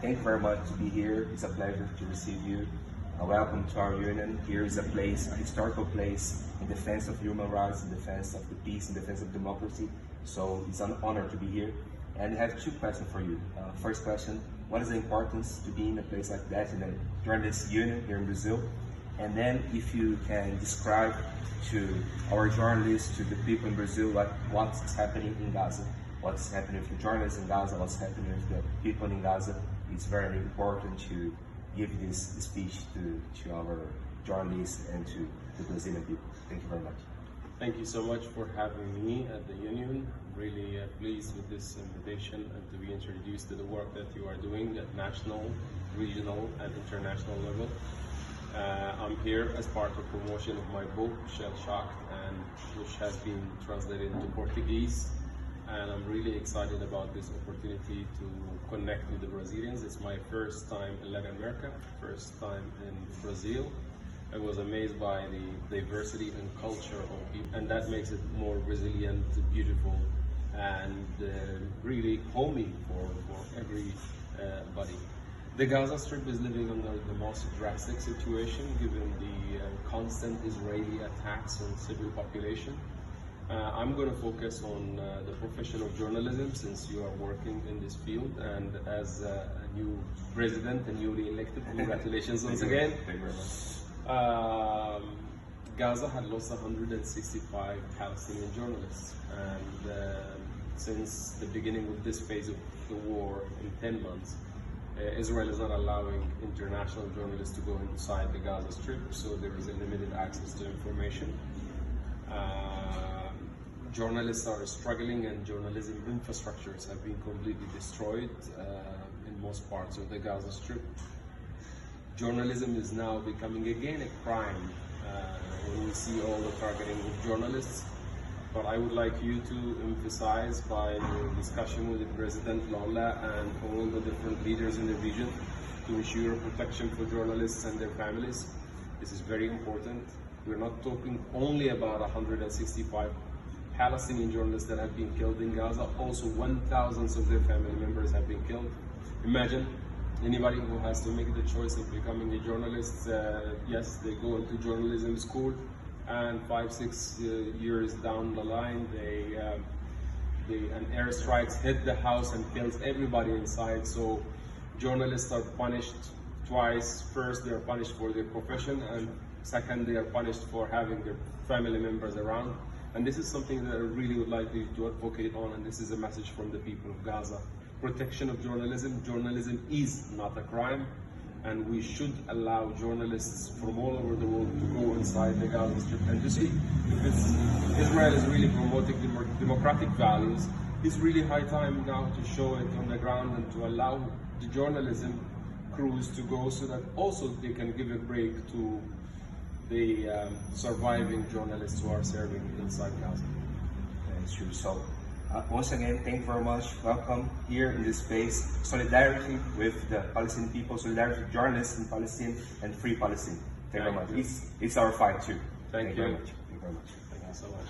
Thank you very much to be here. It's a pleasure to receive you. Welcome to our union. Here is a place, a historical place in defense of human rights, in defense of the peace, in defense of democracy. So it's an honor to be here. And I have two questions for you. First question, what is the importance to be in a place like that in a journalist union here in Brazil? And then if you can describe to our journalists, to the people in Brazil, like what's happening in Gaza, what's happening with the journalists in Gaza, what's happening with the people in Gaza. It's very important to give this speech to our journalists and to the Brazilian people. Thank you very much. Thank you so much for having me at the Union. Really pleased with this invitation and to be introduced to the work that you are doing at national, regional and international level. I'm here as part of promotion of my book, Shell Shocked, and which has been translated into Portuguese. And I'm really excited about this opportunity to connect with the Brazilians. It's my first time in Latin America, first time in Brazil. I was amazed by the diversity and culture of people, and that makes it more resilient, beautiful, and really homey for everybody. The Gaza Strip is living under the most drastic situation given the constant Israeli attacks on civil population. I'm going to focus on the profession of journalism since you are working in this field, and as a new president and newly elected, congratulations once again. Thank you very much. Gaza had lost 165 Palestinian journalists, and since the beginning of this phase of the war in 10 months, Israel is not allowing international journalists to go inside the Gaza Strip, so there is a limited access to information. Journalists are struggling, and journalism infrastructures have been completely destroyed in most parts of the Gaza Strip. Journalism is now becoming again a crime when we see all the targeting of journalists. But I would like you to emphasize by the discussion with President Lula and all the different leaders in the region to ensure protection for journalists and their families. This is very important. We're not talking only about 165 Palestinian journalists that have been killed in Gaza. Also, 1,000 of their family members have been killed. Imagine anybody who has to make the choice of becoming a journalist. Yes, they go into journalism school, and 5-6 years down the line, an airstrikes hit the house and kills everybody inside. So journalists are punished twice. First, they are punished for their profession, and second, they are punished for having their family members around. And this is something that I really would like you to advocate on, and this is a message from the people of Gaza. Protection of journalism. Journalism is not a crime, and we should allow journalists from all over the world to go inside the Gaza Strip and to see if Israel is really promoting democratic values. It's really high time now to show it on the ground and to allow the journalism crews to go so that also they can give a break to the surviving journalists who are serving inside Gaza. That's true. So once again, thank you very much. Welcome here in this space. Solidarity with the Palestinian people, solidarity with journalists in Palestine, and free Palestine. Thank you very much. It's our fight too. Thank you. Very much. Thank you very much. Thank you so much.